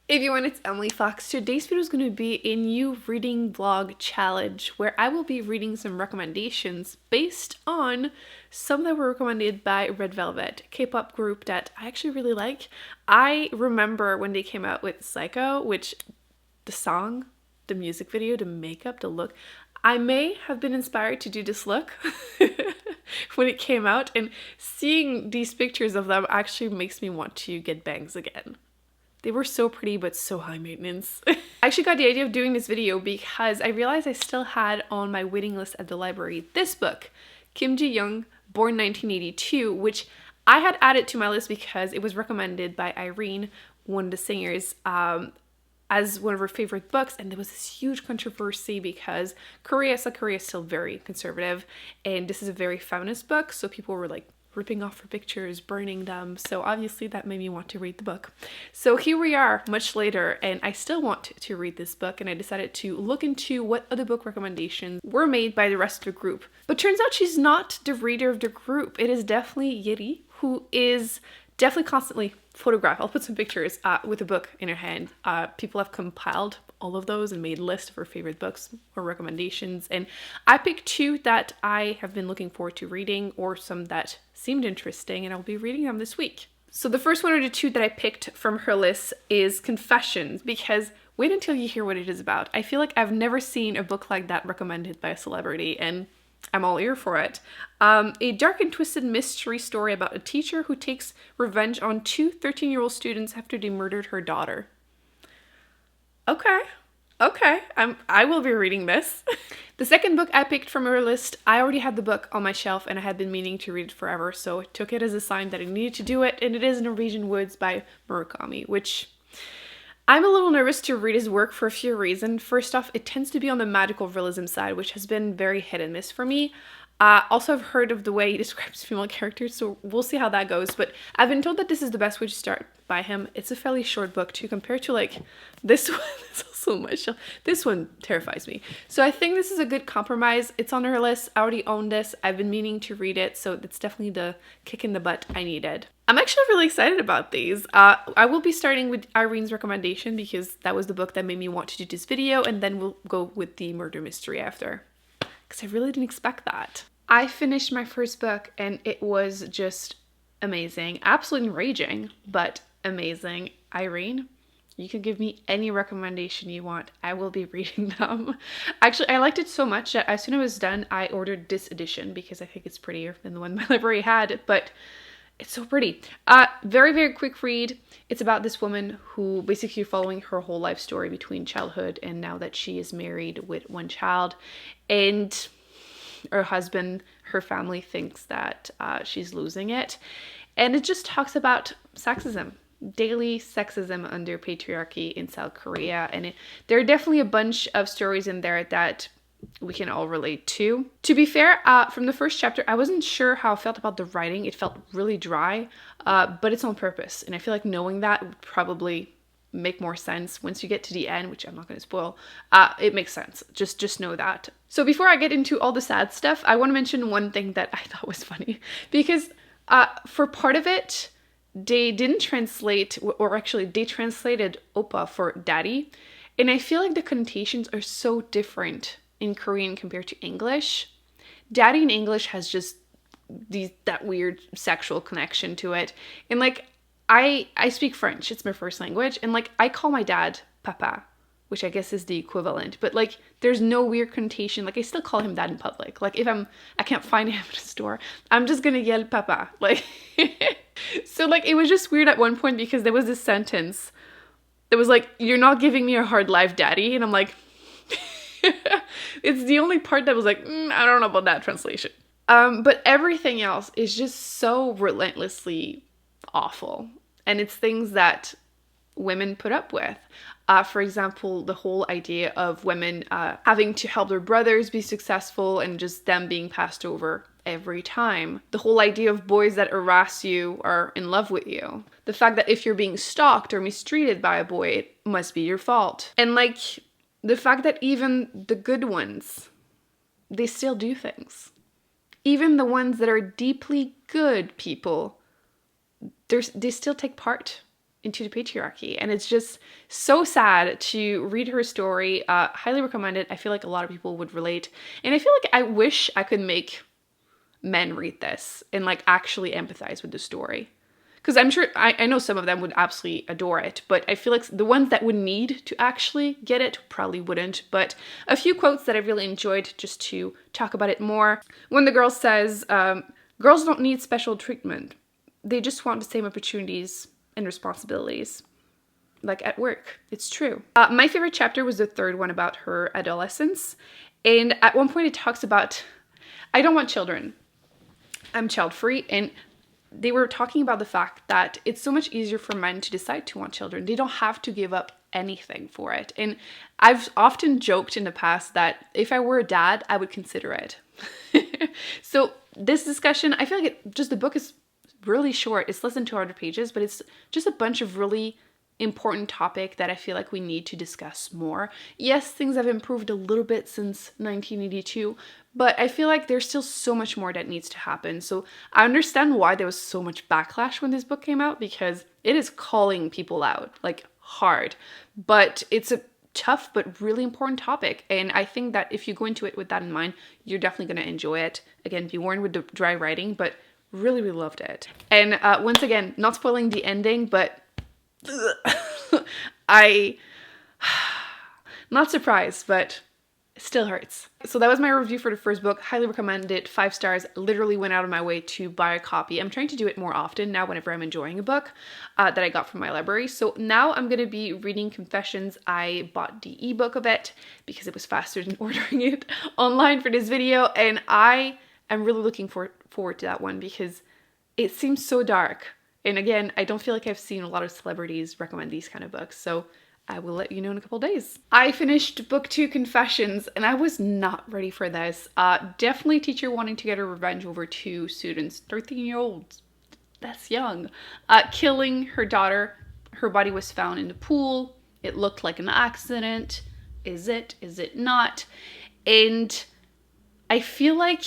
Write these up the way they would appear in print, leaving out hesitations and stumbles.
Everyone, it's Emily Fox. Today's video is going to be a new reading vlog challenge where I will be reading some recommendations based on some that were recommended by Red Velvet, K-pop group that I actually really like. I remember when they came out with Psycho, which the song, the music video, the makeup, the look, I may have been inspired to do this look when it came out, and seeing these pictures of them actually makes me want to get bangs again. They were so pretty, but so high maintenance. I actually got the idea of doing this video because I realized I still had on my waiting list at the library this book, Kim Jiyoung, Born 1982, which I had added to my list because it was recommended by Irene, one of the singers, as one of her favorite books, and there was this huge controversy because South Korea is still very conservative, and this is a very feminist book, so people were like ripping off her pictures, burning them, so obviously that made me want to read the book. So here we are much later, and I still want to read this book, and I decided to look into what other book recommendations were made by the rest of the group. But turns out she's not the reader of the group. It is definitely Yeri, who is definitely constantly photographed. I'll put some pictures with a book in her hand. People have compiled all of those and made lists of her favorite books or recommendations, and I picked two that I have been looking forward to reading, or some that seemed interesting, and I'll be reading them this week. So the first one of the two that I picked from her list is Confessions, because wait until you hear what it is about. I feel like I've never seen a book like that recommended by a celebrity, and I'm all ear for it. A dark and twisted mystery story about a teacher who takes revenge on two 13-year-old students after they murdered her daughter. Okay, I will be reading this. The second book I picked from her list, I already had the book on my shelf and I had been meaning to read it forever, so I took it as a sign that I needed to do it, and it is Norwegian Woods by Murakami, which I'm a little nervous to read his work for a few reasons. First off, it tends to be on the magical realism side, which has been very hit and miss for me. Also, I've heard of the way he describes female characters, so we'll see how that goes. But I've been told that this is the best way to start by him. It's a fairly short book too, compared to like this one. It's also much. This one terrifies me. So I think this is a good compromise. It's on her list. I already own this. I've been meaning to read it, so it's definitely the kick in the butt I needed. I'm actually really excited about these. I will be starting with Irene's recommendation because that was the book that made me want to do this video, and then we'll go with the murder mystery after, because I really didn't expect that. I finished my first book and it was just amazing. Absolutely enraging, but amazing. Irene, you can give me any recommendation you want. I will be reading them. Actually, I liked it so much that as soon as it was done, I ordered this edition because I think it's prettier than the one my library had, but it's so pretty. Very, very quick read. It's about this woman who basically following her whole life story between childhood and now that she is married with one child, and her husband, her family thinks that she's losing it. And it just talks about sexism, daily sexism under patriarchy in South Korea. And there are definitely a bunch of stories in there that we can all relate to. To be fair, from the first chapter, I wasn't sure how I felt about the writing. It felt really dry, but it's on purpose. And I feel like knowing that would probably make more sense once you get to the end, which I'm not going to spoil. It makes sense. Just know that. So before I get into all the sad stuff, I want to mention one thing that I thought was funny, because for part of it, they didn't translate, or actually they translated oppa for daddy, and I feel like the connotations are so different in Korean compared to English. Daddy in English has just that weird sexual connection to it, and like I speak French, it's my first language, and like I call my dad papa, which I guess is the equivalent, but like there's no weird connotation. Like I still call him dad in public. Like if I can't find him at a store, I'm just gonna yell papa. Like so like it was just weird at one point because there was this sentence that was like, "You're not giving me a hard life, daddy," and I'm like it's the only part that was like, I don't know about that translation. But everything else is just so relentlessly awful, and it's things that women put up with. For example, the whole idea of women having to help their brothers be successful and just them being passed over every time. The whole idea of boys that harass you are in love with you. The fact that if you're being stalked or mistreated by a boy, it must be your fault. And like the fact that even the good ones, they still do things. Even the ones that are deeply good people, they still take part into the patriarchy. And it's just so sad to read her story. Highly recommend it. I feel like a lot of people would relate. And I feel like I wish I could make men read this and like actually empathize with the story. Because I'm sure, I know some of them would absolutely adore it, but I feel like the ones that would need to actually get it probably wouldn't. But a few quotes that I really enjoyed just to talk about it more. When the girl says, girls don't need special treatment. They just want the same opportunities and responsibilities. Like at work. It's true. My favorite chapter was the third one about her adolescence. And at one point it talks about, I don't want children. I'm child-free. And they were talking about the fact that it's so much easier for men to decide to want children. They don't have to give up anything for it. And I've often joked in the past that if I were a dad, I would consider it. So this discussion, I feel like the book is really short. It's less than 200 pages, but it's just a bunch of really important topic that I feel like we need to discuss more. Yes, things have improved a little bit since 1982, but I feel like there's still so much more that needs to happen. So I understand why there was so much backlash when this book came out, because it is calling people out, like hard. But it's a tough but really important topic, and I think that if you go into it with that in mind, you're definitely going to enjoy it. Again, be warned with the dry writing, but really, really loved it. And once again, not spoiling the ending, but not surprised, but it still hurts. So that was my review for the first book. Highly recommend it. 5 stars. Literally went out of my way to buy a copy. I'm trying to do it more often now whenever I'm enjoying a book that I got from my library. So now I'm going to be reading Confessions. I bought the ebook of it because it was faster than ordering it online for this video. And I am really looking forward to that one because it seems so dark. And again, I don't feel like I've seen a lot of celebrities recommend these kind of books, so I will let you know in a couple days. I finished book 2, Confessions, and I was not ready for this. Definitely teacher wanting to get her revenge over 2 students, 13-year-olds, that's young, killing her daughter. Her body was found in the pool. It looked like an accident. Is it? Is it not? And I feel like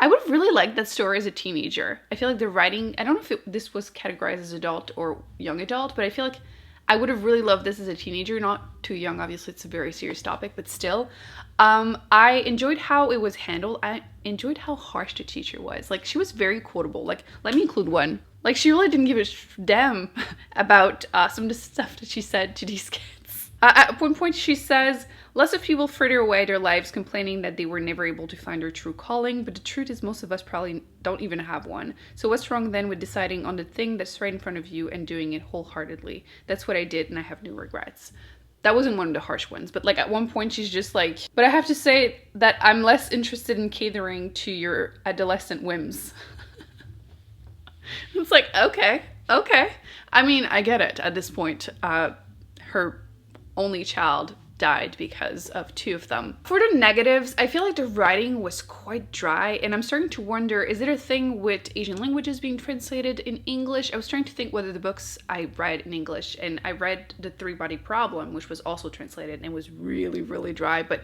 I would really like that story as a teenager. I feel like the writing, I don't know if this was categorized as adult or young adult, but I feel like I would have really loved this as a teenager, not too young, obviously it's a very serious topic, but still. I enjoyed how it was handled. I enjoyed how harsh the teacher was. Like, she was very quotable. Like, let me include one. Like, she really didn't give a damn about some of the stuff that she said to these kids. At one point she says, lots of people fritter away their lives complaining that they were never able to find their true calling, but the truth is most of us probably don't even have one. So what's wrong then with deciding on the thing that's right in front of you and doing it wholeheartedly? That's what I did and I have no regrets. That wasn't one of the harsh ones, but like at one point she's just like, but I have to say that I'm less interested in catering to your adolescent whims. It's like, okay. I mean, I get it at this point. Her only child died because of 2 of them. For the negatives, I feel like the writing was quite dry, and I'm starting to wonder, is it a thing with Asian languages being translated in English? I was trying to think whether the books I read in English, and I read The 3-Body Problem, which was also translated and was really, really dry, but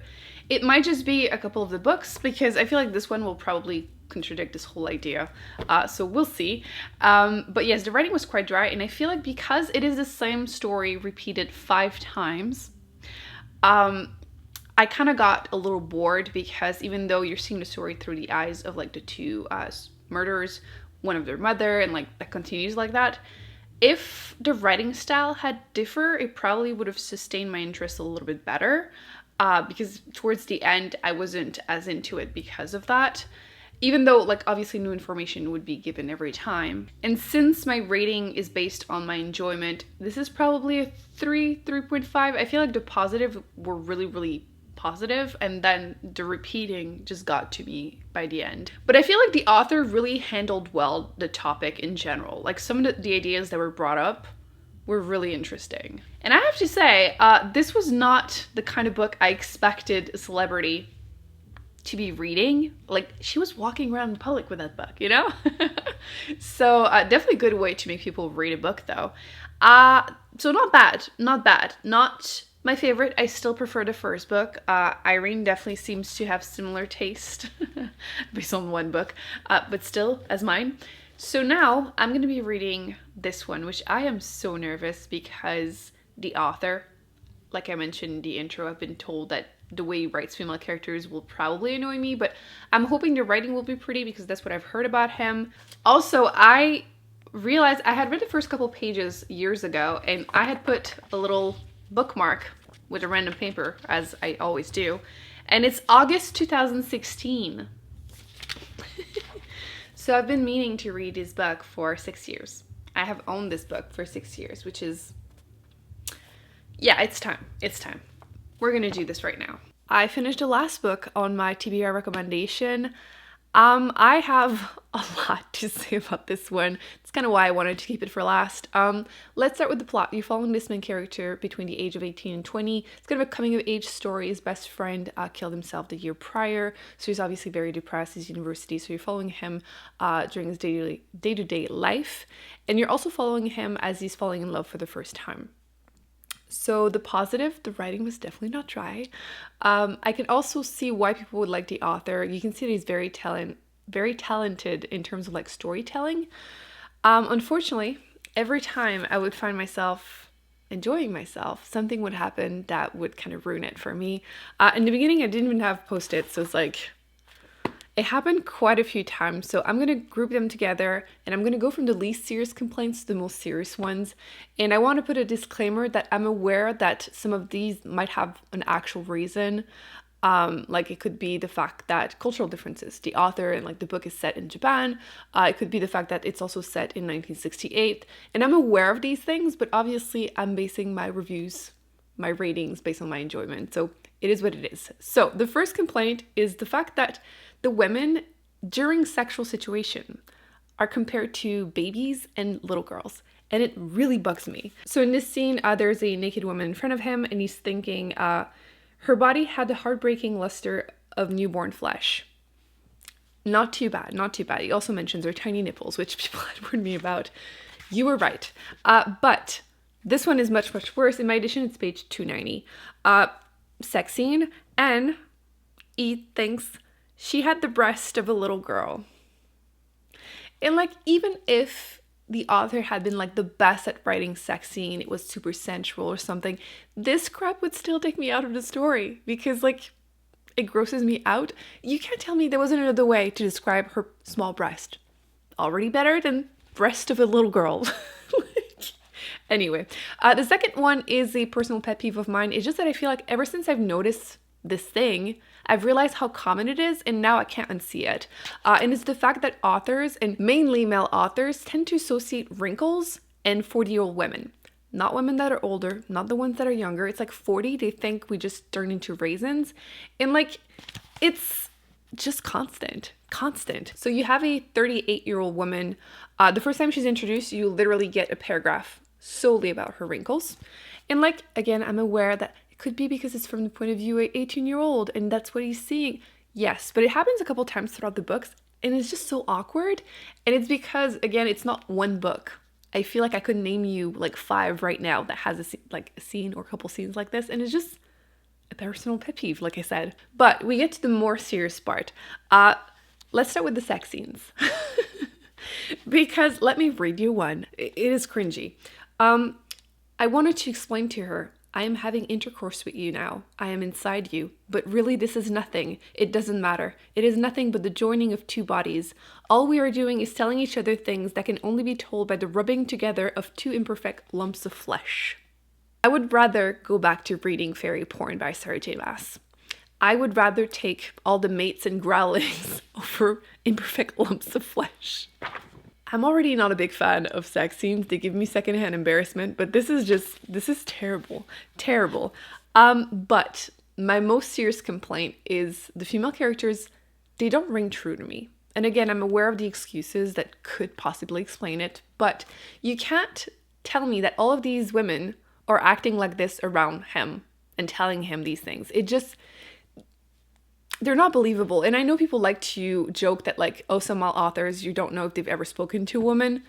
it might just be a couple of the books, because I feel like this one will probably contradict this whole idea, so we'll see. But yes, the writing was quite dry, and I feel like because it is the same story repeated 5 times, I kind of got a little bored, because even though you're seeing the story through the eyes of like the 2 murderers, one of their mother, and like that continues like that, if the writing style had differed, it probably would have sustained my interest a little bit better, because towards the end I wasn't as into it because of that. Even though, like, obviously new information would be given every time. And since my rating is based on my enjoyment, this is probably a 3.5. I feel like the positive were really, really positive, and then the repeating just got to me by the end. But I feel like the author really handled well the topic in general. Like, some of the ideas that were brought up were really interesting. And I have to say, this was not the kind of book I expected a celebrity to be reading. Like, she was walking around in public with that book, you know? So definitely a good way to make people read a book though. So not bad. Not my favorite. I still prefer the first book. Irene definitely seems to have similar taste based on one book, but still as mine. So now I'm going to be reading this one, which I am so nervous because the author, like I mentioned in the intro, I've been told that the way he writes female characters will probably annoy me, but I'm hoping the writing will be pretty because that's what I've heard about him. Also, I realized I had read the first couple pages years ago and I had put a little bookmark with a random paper, as I always do, and it's August 2016. So I've been meaning to read this book for 6 years. I have owned this book for 6 years, which is, yeah, it's time. It's time. We're gonna do this right now. I finished the last book on my TBR recommendation. I have a lot to say about this one. It's kind of why I wanted to keep it for last. Let's start with the plot. You're following this main character between the age of 18 and 20. It's kind of a coming of age story. His best friend killed himself the year prior, so he's obviously very depressed. He's university, so you're following him during his day-to-day life, and you're also following him as he's falling in love for the first time. So the positive, the writing was definitely not dry. I can also see why people would like the author. You can see that he's very talented in terms of like storytelling. Unfortunately, every time I would find myself enjoying myself, something would happen that would kind of ruin it for me. In the beginning, I didn't even have post-its, so it's like, it happened quite a few times, so I'm going to group them together and I'm going to go from the least serious complaints to the most serious ones. And I want to put a disclaimer that I'm aware that some of these might have an actual reason. Like it could be the fact that cultural differences, the author and like the book is set in Japan. It could be the fact that it's also set in 1968. And I'm aware of these things, but obviously I'm basing my reviews, my ratings based on my enjoyment. So it is what it is. So the first complaint is the fact that the women during sexual situation are compared to babies and little girls, and it really bugs me. So in this scene, there's a naked woman in front of him, and he's thinking her body had the heartbreaking luster of newborn flesh. Not too bad, not too bad. He also mentions her tiny nipples, which people had warned me about. You were right. But this one is much, much worse. In my edition, it's page 290. Sex scene, and he thinks she had the breast of a little girl. And like, even if the author had been like the best at writing sex scene, it was super sensual or something, this crap would still take me out of the story because like, it grosses me out. You can't tell me there wasn't another way to describe her small breast. Already better than breast of a little girl. Anyway, the second one is a personal pet peeve of mine. It's just that I feel like ever since I've noticed this thing, I've realized how common it is, and now I can't unsee it. And it's the fact that authors, and mainly male authors, tend to associate wrinkles and 40-year-old women. Not women that are older, not the ones that are younger. It's like 40, they think we just turn into raisins. And like, it's just constant. So you have a 38-year-old woman. The first time she's introduced, you literally get a paragraph solely about her wrinkles. And like, again, I'm aware that could be because it's from the point of view of an 18-year-old and that's what he's seeing. Yes, but it happens a couple times throughout the books and it's just so awkward. And it's because, again, it's not one book. I feel like I could name you like 5 right now that has a scene or a couple scenes like this, and it's just a personal pet peeve, like I said. But we get to the more serious part. Let's start with the sex scenes. Because let me read you one. It is cringy. I wanted to explain to her, I am having intercourse with you now. I am inside you. But really, this is nothing. It doesn't matter. It is nothing but the joining of 2 bodies. All we are doing is telling each other things that can only be told by the rubbing together of 2 imperfect lumps of flesh. I would rather go back to reading fairy porn by Sarah J. Maas. I would rather take all the mates and growlings over imperfect lumps of flesh. I'm already not a big fan of sex scenes. They give me secondhand embarrassment, but this is terrible. But my most serious complaint is the female characters, they don't ring true to me. And again, I'm aware of the excuses that could possibly explain it, but you can't tell me that all of these women are acting like this around him and telling him these things. They're not believable. And I know people like to joke that like, oh, some male authors, you don't know if they've ever spoken to a woman.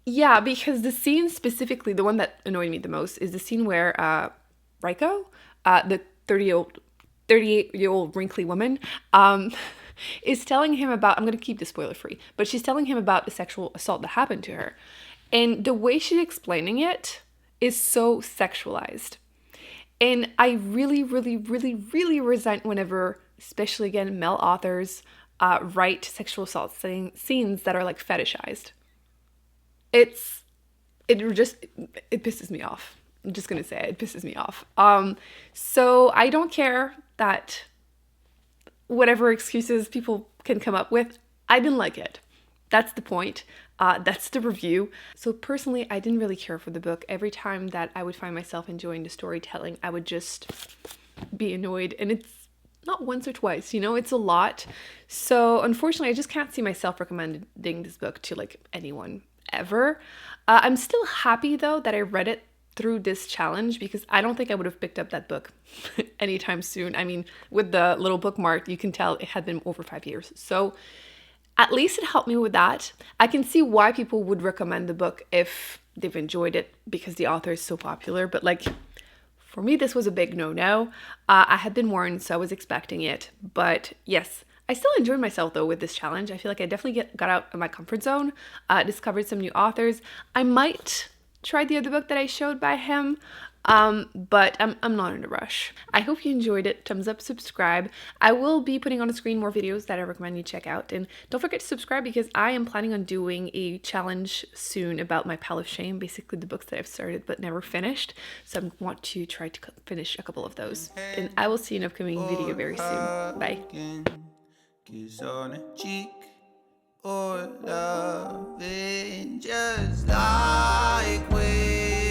Yeah, because the scene specifically, the one that annoyed me the most is the scene where Reiko, the 38-year-old wrinkly woman, is telling him about, I'm going to keep this spoiler free, but she's telling him about the sexual assault that happened to her. And the way she's explaining it is so sexualized. And I really, really, really, really resent whenever, especially again, male authors write sexual assault scenes that are like fetishized. It pisses me off. I'm just gonna say it pisses me off. So I don't care that whatever excuses people can come up with, I didn't like it. That's the point. That's the review. So personally, I didn't really care for the book. Every time that I would find myself enjoying the storytelling, I would just be annoyed. And it's not once or twice, you know, it's a lot. So unfortunately, I just can't see myself recommending this book to like anyone ever. I'm still happy though that I read it through this challenge, because I don't think I would have picked up that book anytime soon. I mean, with the little bookmark, you can tell it had been over 5 years. So at least it helped me with that. I can see why people would recommend the book if they've enjoyed it because the author is so popular. But like, for me, this was a big no-no. I had been warned, so I was expecting it. But yes, I still enjoyed myself though with this challenge. I feel like I definitely got out of my comfort zone, discovered some new authors. I might try the other book that I showed by him, but I'm not in a rush. I hope you enjoyed it. Thumbs up, subscribe. I will be putting on the screen more videos that I recommend you check out. And don't forget to subscribe, because I am planning on doing a challenge soon about my pile of shame, basically the books that I've started but never finished. So I want to try to finish a couple of those. And I will see you in an upcoming video very soon. Bye. Kiss on a cheek, or loving just like we